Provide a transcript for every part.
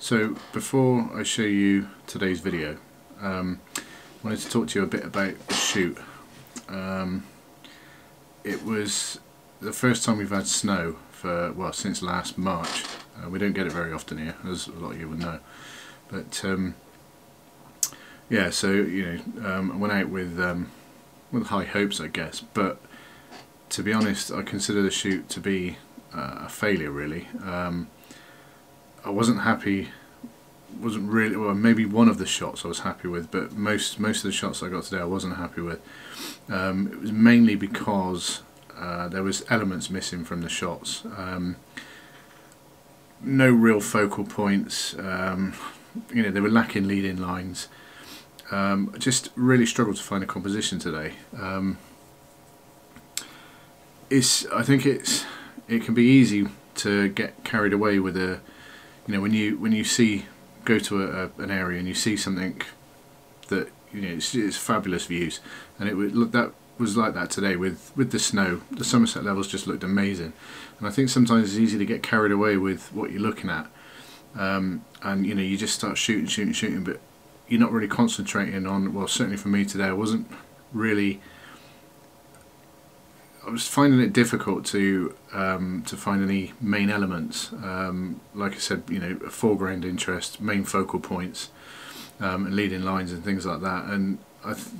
So before I show you today's video, I wanted to talk to you a bit about the shoot. It was the first time we've had snow for, well, since last March. We don't get it very often here, as a lot of you will know. But yeah, so I went out with high hopes, I guess. But to be honest, I consider the shoot to be a failure, really. I wasn't happy. Wasn't really, well, maybe one of the shots I was happy with, but most of the shots I got today I wasn't happy with. It was mainly because there was elements missing from the shots. No real focal points. They were lacking lead-in lines. I just really struggled to find a composition today. I think it can be easy to get carried away with a, when you go to an area and you see something that it's fabulous views, and it would look, that was like that today with the snow. The Somerset levels just looked amazing, and I think sometimes it's easy to get carried away with what you're looking at, and you just start shooting, but you're not really concentrating on, well, certainly for me today I wasn't really. I was finding it difficult to find any main elements. Like I said, a foreground interest, main focal points, and leading lines and things like that. And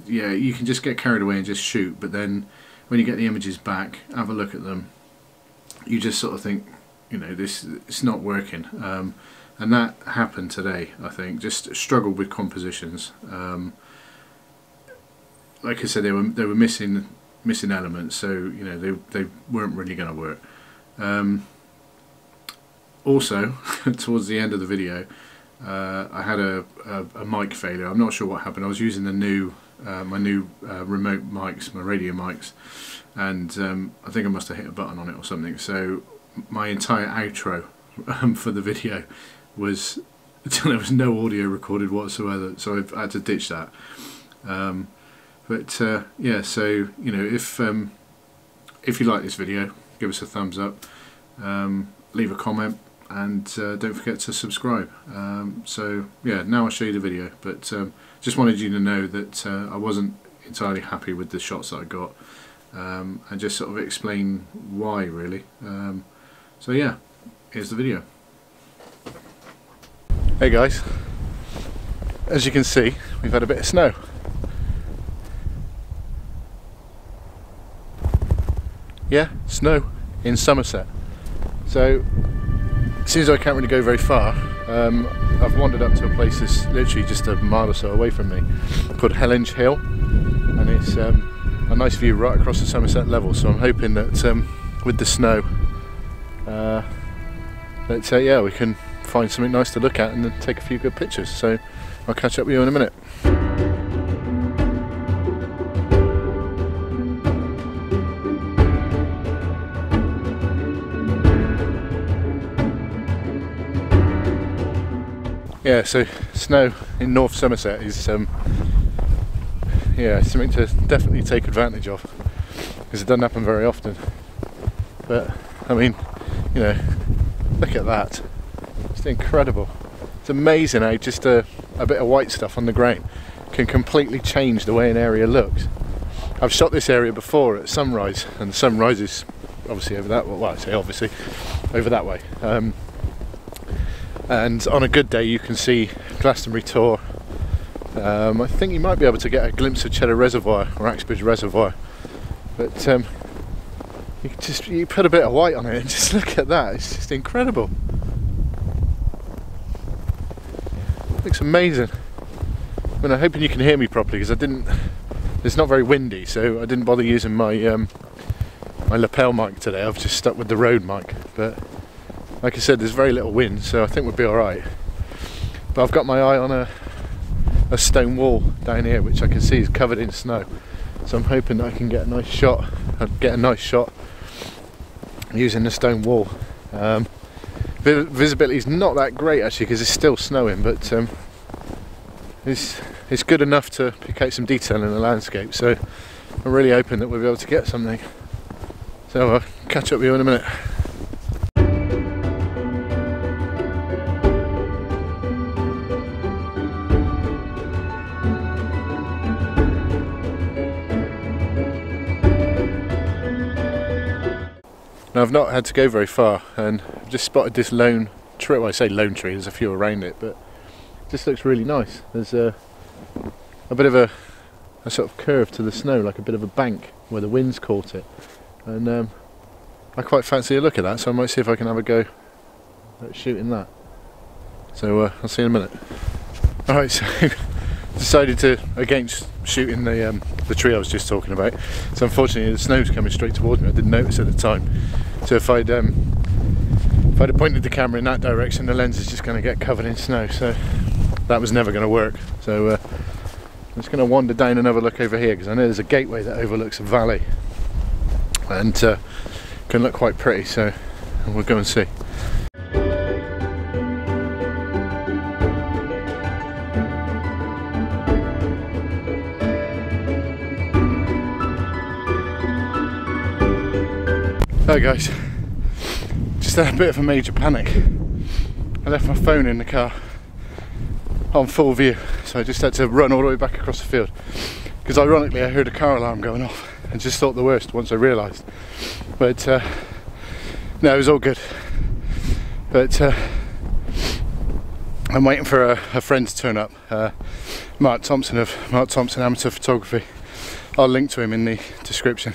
yeah, you can just get carried away and just shoot. But then, when you get the images back, have a look at them, you just sort of think, it's not working. And that happened today. I think just struggled with compositions. Like I said, they were missing elements, so they weren't really going to work. Also, towards the end of the video, I had a mic failure. I'm not sure what happened. I was using the my new remote mics, my radio mics, and I think I must have hit a button on it or something. So my entire outro for the video was there was no audio recorded whatsoever. So I had to ditch that. But yeah, so if you like this video, give us a thumbs up, leave a comment, and don't forget to subscribe. So yeah, now I'll show you the video, but just wanted you to know that I wasn't entirely happy with the shots that I got, and just sort of explain why, really. So yeah, here's the video. Hey guys, as you can see, we've had a bit of snow. Yeah, snow in Somerset. So, since I can't really go very far, I've wandered up to a place that's literally just a mile or so away from me, called Hellinge Hill, and it's a nice view right across the Somerset level. So I'm hoping that with the snow, yeah, we can find something nice to look at and then take a few good pictures. So I'll catch up with you in a minute. Yeah, so snow in North Somerset is yeah, something to definitely take advantage of, because it doesn't happen very often. But I mean, look at that. It's incredible. It's amazing how just a bit of white stuff on the ground can completely change the way an area looks. I've shot this area before at sunrise, and the sunrise is obviously over that way. Well, I say obviously over that way. And on a good day you can see Glastonbury Tor. I think you might be able to get a glimpse of Cheddar Reservoir or Axbridge Reservoir, but you put a bit of white on it and just look at that. It's just incredible. It looks amazing. I mean, I'm hoping you can hear me properly, because it's not very windy, so I didn't bother using my my lapel mic today. I've just stuck with the Rode mic, but like I said, there's very little wind, so I think we'll be alright. But I've got my eye on a stone wall down here, which I can see is covered in snow. So I'm hoping that I can get a nice shot. Using the stone wall. Visibility is not that great actually, because it's still snowing, but it's good enough to pick out some detail in the landscape. So I'm really hoping that we'll be able to get something. So I'll catch up with you in a minute. I've not had to go very far, and I've just spotted this lone tree. Well, I say lone tree, there's a few around it, but it just looks really nice. There's a bit of a sort of curve to the snow, like a bit of a bank where the wind's caught it, and I quite fancy a look at that, so I might see if I can have a go at shooting that. So I'll see you in a minute. Alright, so decided to against shooting the tree I was just talking about. So unfortunately the snow's coming straight towards me. I didn't notice at the time. So if I'd have pointed the camera in that direction, the lens is just going to get covered in snow. So that was never going to work. So I'm just going to wander down and have a look over here, because I know there's a gateway that overlooks a valley, and can look quite pretty. So we'll go and see. Hi guys, just had a bit of a major panic. I left my phone in the car on full view, so I just had to run all the way back across the field, because ironically I heard a car alarm going off and just thought the worst once I realised. But no, it was all good. But I'm waiting for a friend to turn up, Mark Thompson of Mark Thompson Amateur Photography. I'll link to him in the description.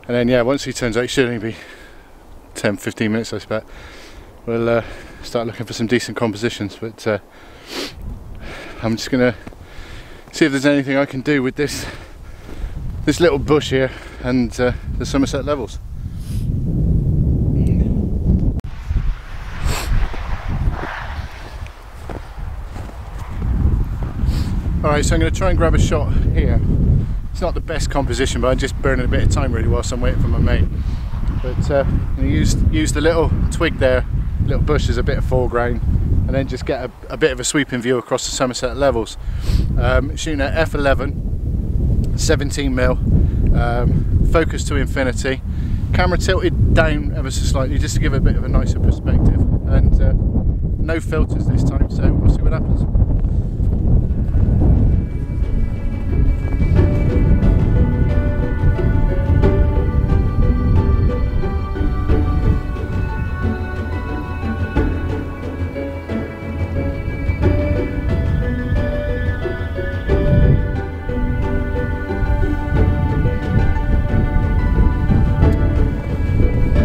And then yeah, once he turns out, it should only be 10-15 minutes I expect, we'll start looking for some decent compositions. But I'm just gonna see if there's anything I can do with this little bush here and the Somerset levels. Alright, so I'm going to try and grab a shot here. It's not the best composition, but I'm just burning a bit of time really whilst I'm waiting for my mate. But I'm going to use the little twig there, little bush as a bit of foreground, and then just get a bit of a sweeping view across the Somerset levels. Shooting at f11, 17mm, focus to infinity, camera tilted down ever so slightly just to give it a bit of a nicer perspective, and no filters this time, so we'll see what happens.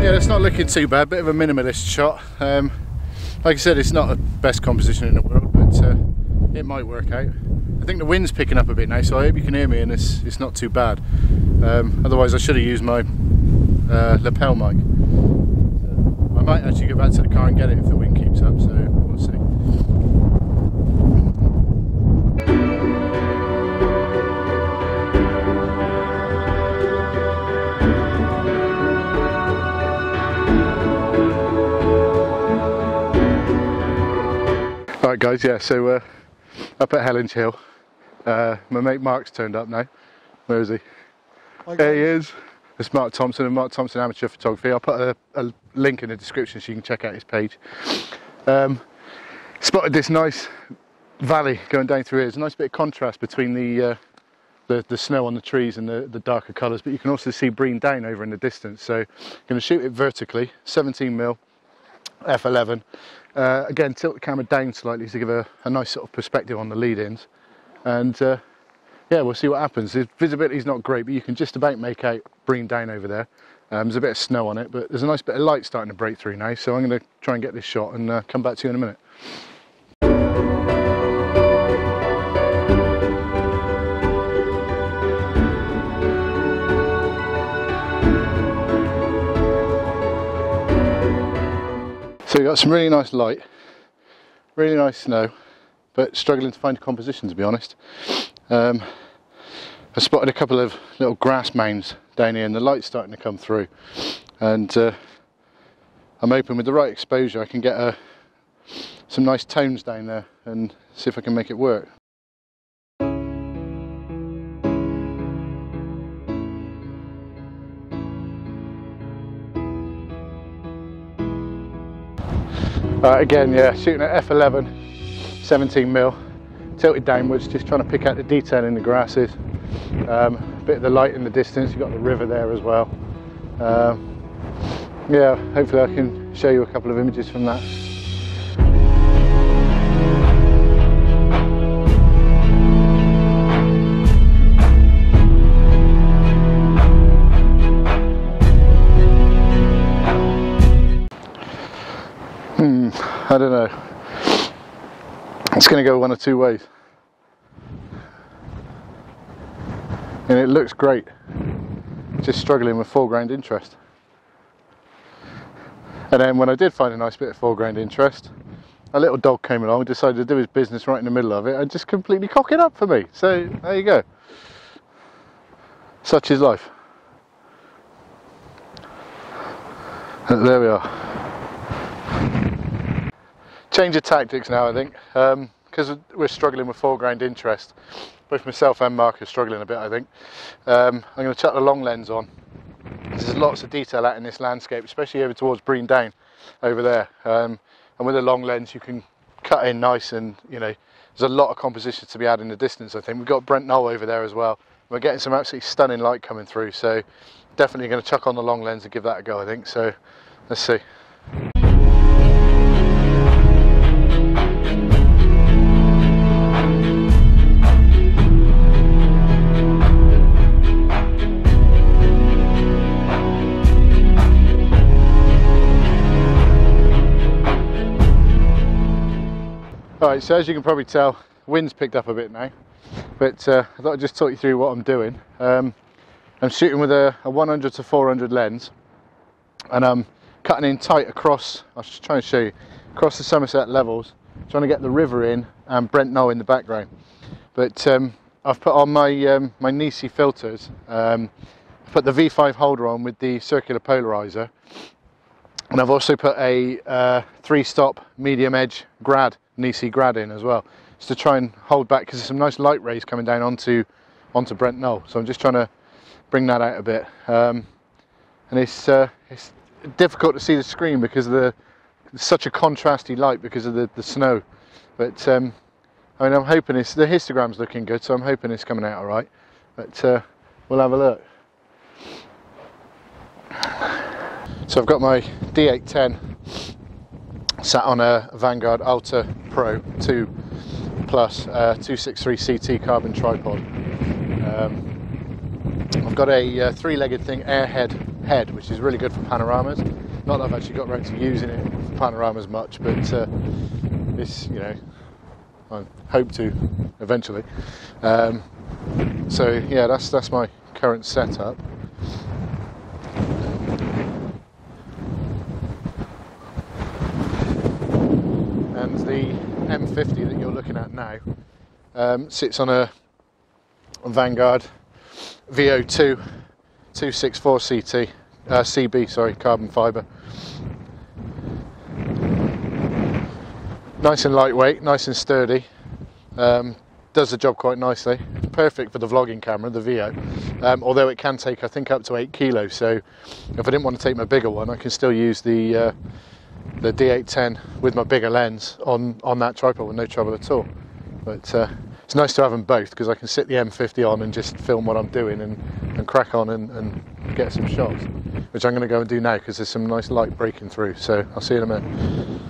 Yeah, it's not looking too bad, bit of a minimalist shot. Like I said, it's not the best composition in the world, but it might work out. I think the wind's picking up a bit now, so I hope you can hear me and it's not too bad. Otherwise I should have used my lapel mic. I might actually go back to the car and get it if the wind keeps up, so we'll see. Alright guys, yeah, so up at Helen's Hill, my mate Mark's turned up now. Where is he? There he is. It's Mark Thompson and Mark Thompson Amateur Photography. I'll put a link in the description so you can check out his page. Spotted this nice valley going down through here. There's a nice bit of contrast between the snow on the trees and the darker colours, but you can also see Breen Down over in the distance. So I'm going to shoot it vertically, 17mm, f11. Again, tilt the camera down slightly to give a nice sort of perspective on the lead-ins, and yeah, we'll see what happens. The visibility is not great, but you can just about make out Breen Down over there. There's a bit of snow on it, but there's a nice bit of light starting to break through now, so I'm going to try and get this shot and come back to you in a minute. So we've got some really nice light, really nice snow, but struggling to find a composition, to be honest. I spotted a couple of little grass mounds down here and the light's starting to come through, and I'm hoping with the right exposure I can get some nice tones down there and see if I can make it work. Again, yeah, shooting at f11, 17mm, tilted downwards, just trying to pick out the detail in the grasses. A bit of the light in the distance, you've got the river there as well. Yeah, hopefully I can show you a couple of images from that. I don't know. It's going to go one of two ways. And it looks great. Just struggling with foreground interest. And then when I did find a nice bit of foreground interest, a little dog came along, decided to do his business right in the middle of it and just completely cock it up for me. So there you go. Such is life. There we are. Change of tactics now, I think, because we're struggling with foreground interest. Both myself and Mark are struggling a bit, I think. I'm going to chuck the long lens on. There's lots of detail out in this landscape, especially over towards Brean Down over there. And with a long lens you can cut in nice, and you know, there's a lot of composition to be had in the distance. I think we've got Brent Knoll over there as well. We're getting some absolutely stunning light coming through, so definitely going to chuck on the long lens and give that a go, I think. So let's see. Alright, so as you can probably tell, wind's picked up a bit now, but I thought I'd just talk you through what I'm doing. I'm shooting with a 100 to 400 lens, and I'm cutting in tight across, I'll just try and show you, across the Somerset levels, trying to get the river in and Brent Knoll in the background. But I've put on my my Nisi Filters, put the V5 holder on with the circular polarizer, and I've also put a 3-stop medium edge grad, Nisi grad in as well, just to try and hold back, because there's some nice light rays coming down onto Brent Knoll. So I'm just trying to bring that out a bit, and it's difficult to see the screen because of such a contrasty light because of the snow. But I mean, I'm hoping the histogram's looking good, so I'm hoping it's coming out all right. But we'll have a look. So I've got my D810 sat on a Vanguard Alta Pro 2 Plus 263 CT carbon tripod. I've got a 3-legged thing, airhead head, which is really good for panoramas. Not that I've actually got around to using it for panoramas much, but this, you know, I hope to eventually. So yeah, that's my current setup. And the M50 that you're looking at now sits on a Vanguard VO2 264 CT, CB, sorry, carbon fibre. Nice and lightweight, nice and sturdy. Does the job quite nicely. Perfect for the vlogging camera, the VO. Although it can take, I think, up to 8 kilos. So if I didn't want to take my bigger one, I can still use the D810 with my bigger lens on that tripod with no trouble at all. But it's nice to have them both, because I can sit the M50 on and just film what I'm doing and crack on and get some shots, which I'm going to go and do now because there's some nice light breaking through. So I'll see you in a minute.